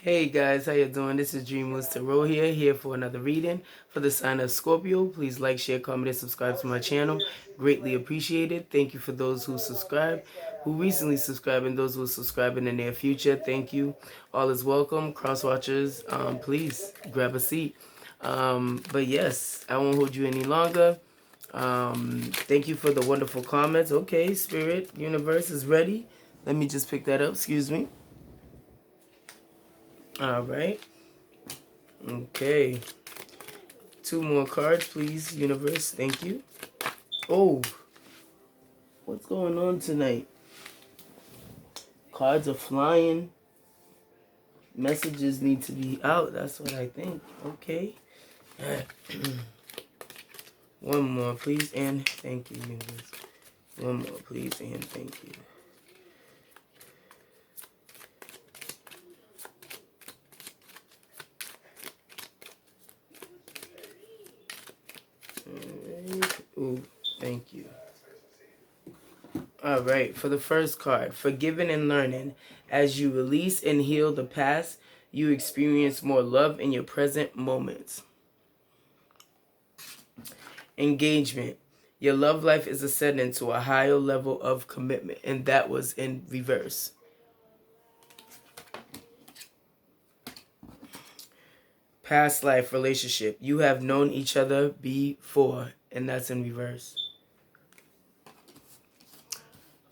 Hey guys, how you doing? This is Dreamless Tarot here for another reading for the sign of Scorpio. Please like, share, comment, and subscribe to my channel. Greatly appreciated. Thank you for those who subscribed, who recently subscribed, and those who will subscribe in the near future. Thank you. All is welcome. Cross watchers, please grab a seat. But yes, I won't hold you any longer. Thank you for the wonderful comments. Okay, Spirit, Universe is ready. Let me just pick that up. Excuse me. All right. Okay. Two more cards, please, Universe. Thank you. Oh, what's going on tonight? Cards are flying. Messages need to be out. That's what I think. Okay. One more, please, and thank you, Universe. One more, please, and thank you. Ooh, thank you. All right, for the first card, forgiving and learning. As you release and heal the past, you experience more love in your present moments. Engagement. Your love life is ascending to a higher level of commitment, and that was in reverse. Past life relationship. You have known each other before, and that's in reverse.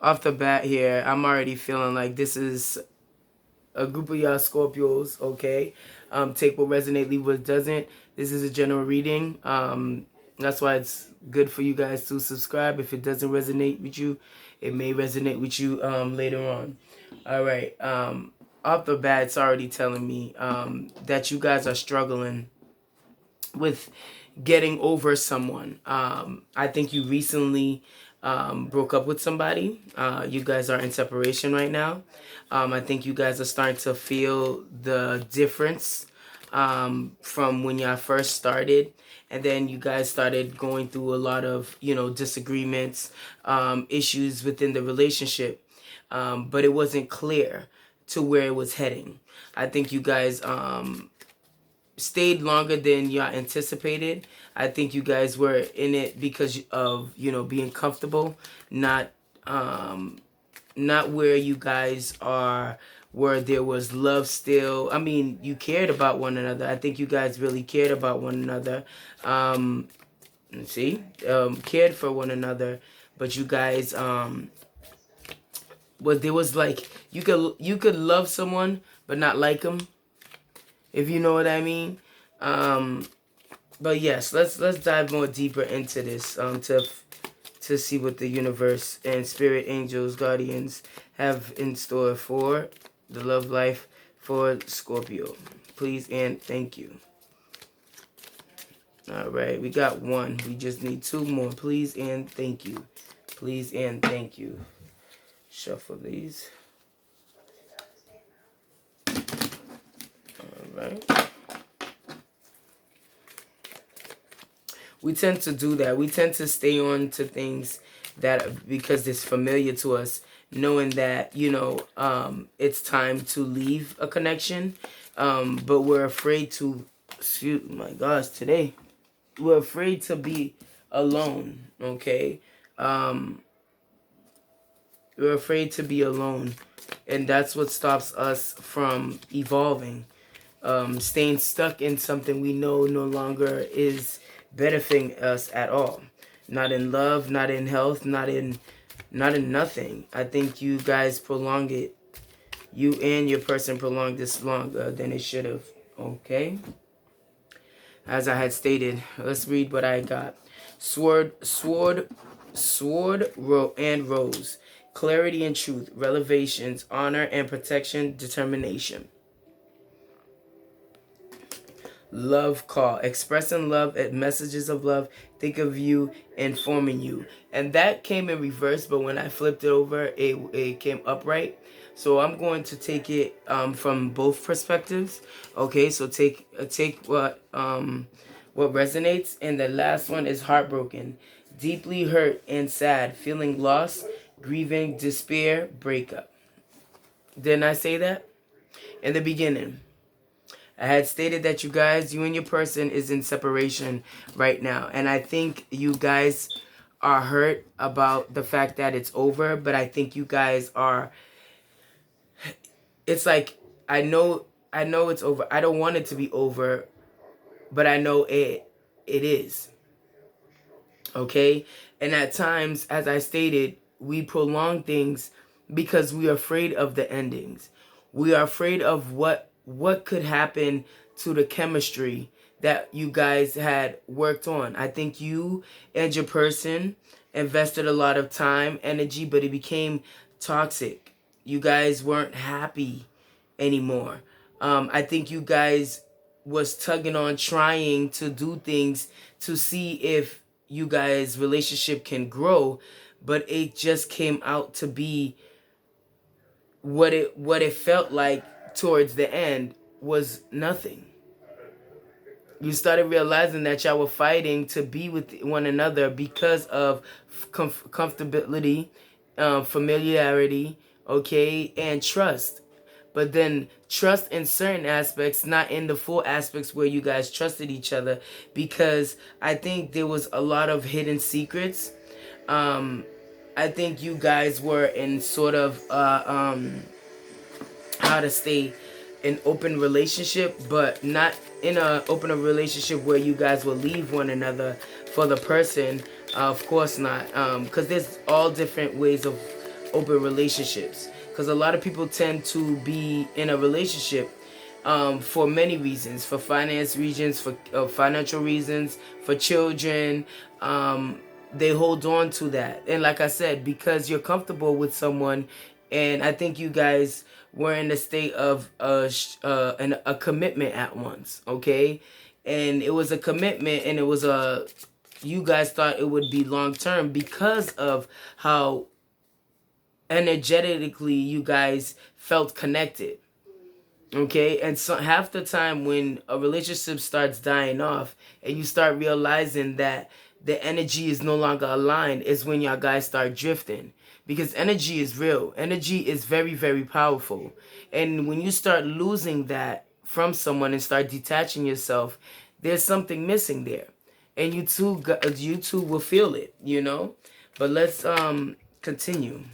Off the bat here, I'm already feeling like this is a group of y'all Scorpios, okay? Take what resonates, leave what doesn't. This is a general reading. That's why it's good for you guys to subscribe. If it doesn't resonate with you, it may resonate with you later on. All right. Off the bat, it's already telling me that you guys are struggling with getting over someone. I think you recently broke up with somebody. You guys are in separation right now. I think you guys are starting to feel the difference from when y'all first started. And then you guys started going through a lot of, disagreements, issues within the relationship. But it wasn't clear to where it was heading. I think you guys stayed longer than y'all anticipated. I think you guys were in it because of, being comfortable, not where you guys are, where there was love still. I mean, you cared about one another. I think you guys really cared about one another. Cared for one another, but you guys but there was like you could love someone but not like them, if you know what I mean. But yes, let's dive more deeper into this to see what the universe and spirit angels, guardians have in store for the love life for Scorpio. Please and thank you. All right, we got one. We just need two more. Please and thank you. Please and thank you. Shuffle these. All right. We tend to do that. We tend to stay on to things that because it's familiar to us, knowing that, it's time to leave a connection. But we're afraid to, today. We're afraid to be alone, okay? We're afraid to be alone. And that's what stops us from evolving. Staying stuck in something we know no longer is benefiting us at all. Not in love, not in health, not in nothing. I think you guys prolonged it. You and your person prolonged this longer than it should have. Okay? As I had stated, let's read what I got. Sword, and rose. Clarity and truth, revelations, honor and protection, determination. Love call, expressing love and messages of love, think of you, informing you. And that came in reverse, but when I flipped it over, it came upright. So I'm going to take it from both perspectives. Okay, so take what resonates. And the last one is heartbroken, deeply hurt and sad, feeling lost, grieving, despair, breakup. Didn't I say that in the beginning? I had stated that you and your person is in separation right now. And I think you guys are hurt about the fact that it's over, but I think you guys are, it's like, I know it's over. I don't want it to be over, but I know it is. Okay? And at times, as I stated, we prolong things because we are afraid of the endings. We are afraid of what could happen to the chemistry that you guys had worked on. I think you and your person invested a lot of time, energy, but it became toxic. You guys weren't happy anymore. I think you guys was tugging on trying to do things to see if you guys relationship can grow, but it just came out to be what it felt like towards the end was nothing. You started realizing that y'all were fighting to be with one another because of comfortability, familiarity, okay, and trust. But then trust in certain aspects, not in the full aspects where you guys trusted each other, because I think there was a lot of hidden secrets. I think you guys were in sort of how to stay in open relationship, but not in a open relationship where you guys will leave one another for the person. Of course not, because there's all different ways of open relationships. Because a lot of people tend to be in a relationship for many reasons, for finance reasons, for financial reasons, for children. They hold on to that, and like I said, because you're comfortable with someone, and I think you guys were in a state of a commitment at once, okay, and it was a commitment, and it was a, you guys thought it would be long term because of how energetically you guys felt connected. Okay, and so half the time when a relationship starts dying off and you start realizing that the energy is no longer aligned is when y'all guys start drifting, because energy is real. Energy is very, very powerful. And when you start losing that from someone and start detaching yourself, there's something missing there. And you two will feel it, you know? But let's continue.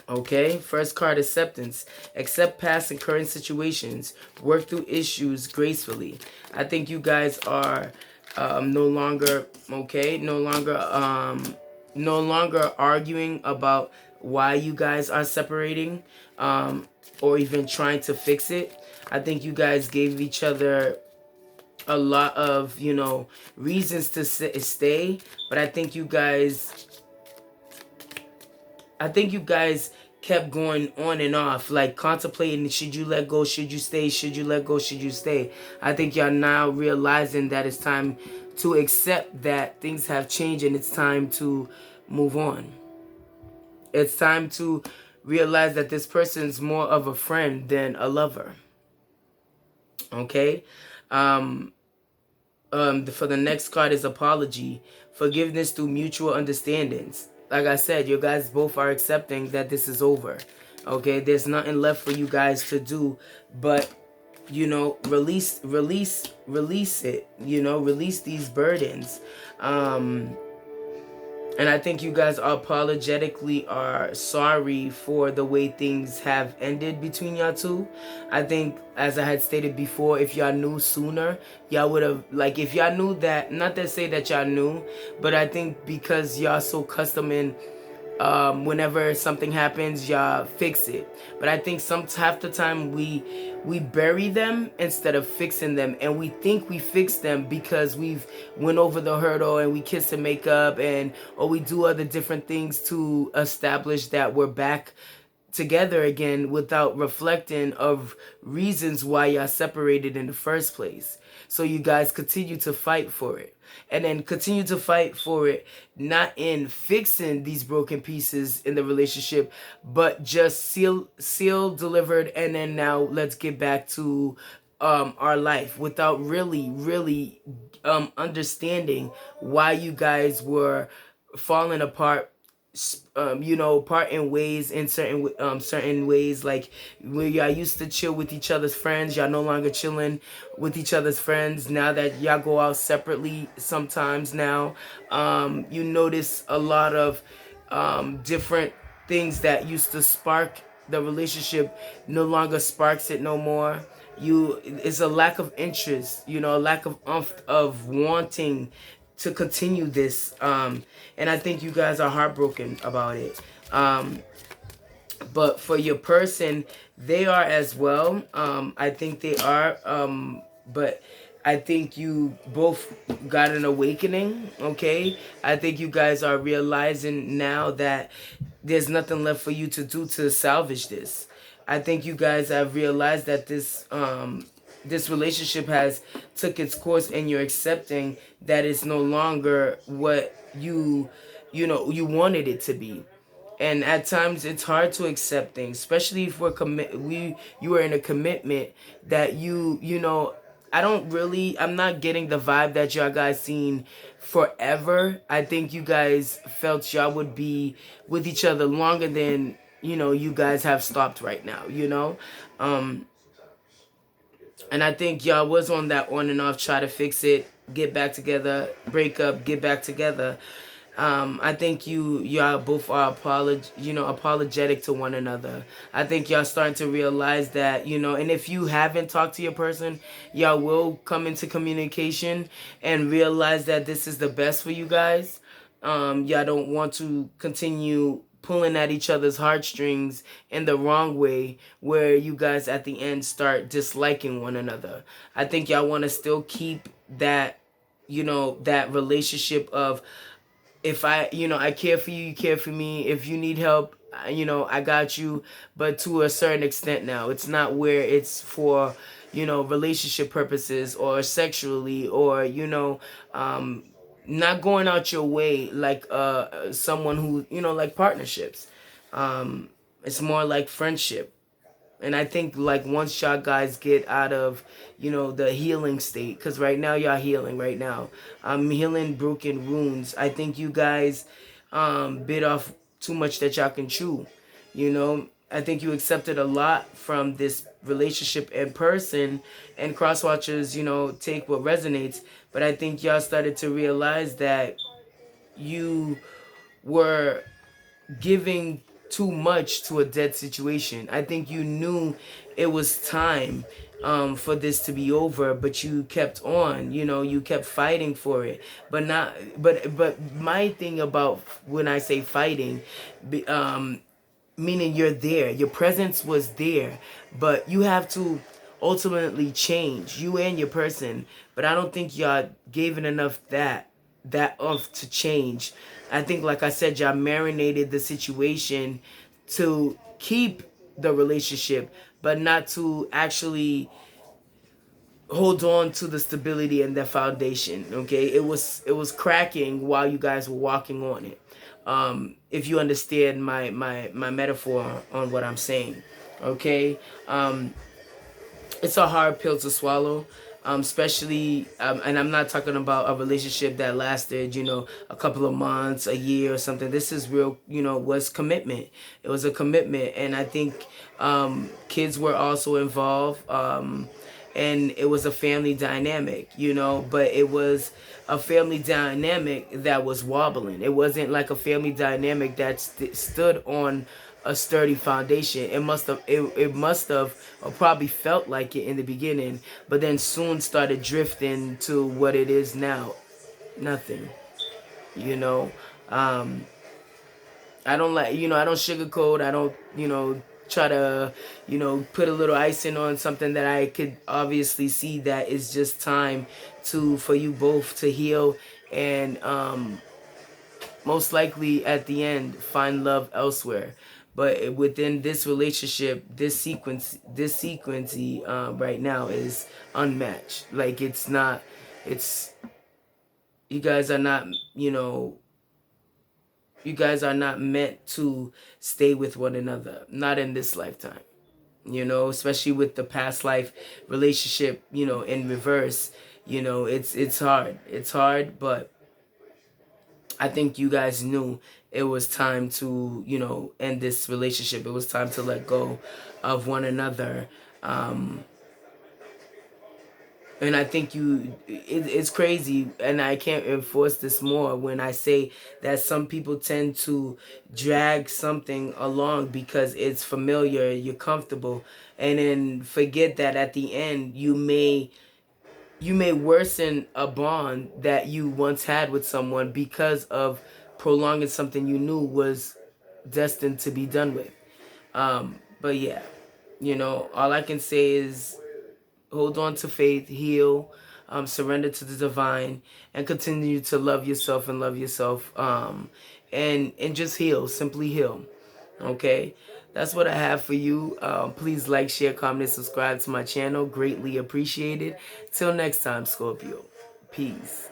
Okay, first card, acceptance. Accept past and current situations. Work through issues gracefully. I think you guys are no longer okay, no longer arguing about why you guys are separating, or even trying to fix it. I think you guys gave each other a lot of, reasons to stay, but I think you guys kept going on and off, like contemplating, should you let go, should you stay, should you let go, should you stay. I think y'all now realizing that it's time to accept that things have changed and it's time to move on. It's time to realize that this person's more of a friend than a lover. Okay? For the next card is apology, forgiveness through mutual understandings. Like I said, you guys both are accepting that this is over. Okay, there's nothing left for you guys to do, but release it. Release these burdens. And I think you guys apologetically are sorry for the way things have ended between y'all two. I think, as I had stated before, if y'all knew sooner, y'all would have, like, if y'all knew that, not to say that y'all knew, but I think because y'all so custom in, whenever something happens, y'all fix it. But I think half the time we bury them instead of fixing them, and we think we fix them because we've went over the hurdle and we kiss and make up, or we do other different things to establish that we're back together again without reflecting of reasons why y'all separated in the first place. So you guys continue to fight for it, and then continue to fight for it, not in fixing these broken pieces in the relationship, but just seal delivered, and then now let's get back to our life, without really understanding why you guys were falling apart part in ways in certain ways, like where y'all used to chill with each other's friends, y'all no longer chilling with each other's friends now that y'all go out separately sometimes now. You notice a lot of different things that used to spark the relationship no longer sparks it no more. It's a lack of interest, a lack of of wanting to continue this, and I think you guys are heartbroken about it. But for your person, they are as well. I think they are, but I think you both got an awakening. Okay, I think you guys are realizing now that there's nothing left for you to do to salvage this. I think you guys have realized that this relationship has took its course, and you're accepting that it's no longer what you wanted it to be. And at times it's hard to accept things, especially if you are in a commitment that I'm not getting the vibe that y'all guys seen forever. I think you guys felt y'all would be with each other longer than you guys have stopped right now. um and I think y'all was on that on and off, try to fix it, get back together, break up, get back together. I think y'all both are apologetic to one another. I think y'all starting to realize that, and if you haven't talked to your person, y'all will come into communication and realize that this is the best for you guys. Y'all don't want to continue pulling at each other's heartstrings in the wrong way, where you guys at the end start disliking one another. I think y'all want to still keep that, that relationship of, if I care for you, you care for me. If you need help, I got you. But to a certain extent now, it's not where it's for, relationship purposes or sexually, or, not going out your way like someone who, like partnerships. It's more like friendship. And I think, like, once y'all guys get out of, the healing state, because right now y'all healing right now. I'm healing broken wounds. I think you guys bit off too much that y'all can chew. I think you accepted a lot from this relationship in person, and cross watchers, take what resonates. But I think y'all started to realize that you were giving too much to a dead situation. I think you knew it was time for this to be over, but you kept on. You kept fighting for it. But not. But my thing about when I say fighting, meaning you're there. Your presence was there, but you have to ultimately change, you and your person. But I don't think y'all gave it enough that of to change. I think, like I said, y'all marinated the situation to keep the relationship, but not to actually hold on to the stability and the foundation. Okay, it was cracking while you guys were walking on it. If you understand my metaphor on what I'm saying. Okay. It's a hard pill to swallow, especially, and I'm not talking about a relationship that lasted, a couple of months, a year or something. This is real, was commitment. It was a commitment. And I think kids were also involved, and it was a family dynamic, but it was a family dynamic that was wobbling. It wasn't like a family dynamic that stood on a sturdy foundation. It must have or probably felt like it in the beginning, but then soon started drifting to what it is now. Nothing. You know. I don't I don't sugarcoat. I don't, try to, put a little icing on something that I could obviously see that is just time for you both to heal, and most likely at the end find love elsewhere. But within this relationship, this sequence right now is unmatched. Like, it's not, it's, you guys are not, you guys are not meant to stay with one another, not in this lifetime. Especially with the past life relationship, in reverse. It's hard, but I think you guys knew it was time to, end this relationship. It was time to let go of one another. And I think it's crazy, and I can't enforce this more when I say that some people tend to drag something along because it's familiar, you're comfortable, and then forget that at the end you may worsen a bond that you once had with someone because of prolonging something you knew was destined to be done with. But yeah, all I can say is hold on to faith, heal, surrender to the divine, and continue to love yourself and love yourself, and just heal, simply heal. Okay, that's what I have for you. Please like, share, comment, and subscribe to my channel. Greatly appreciated. Till next time, Scorpio. Peace.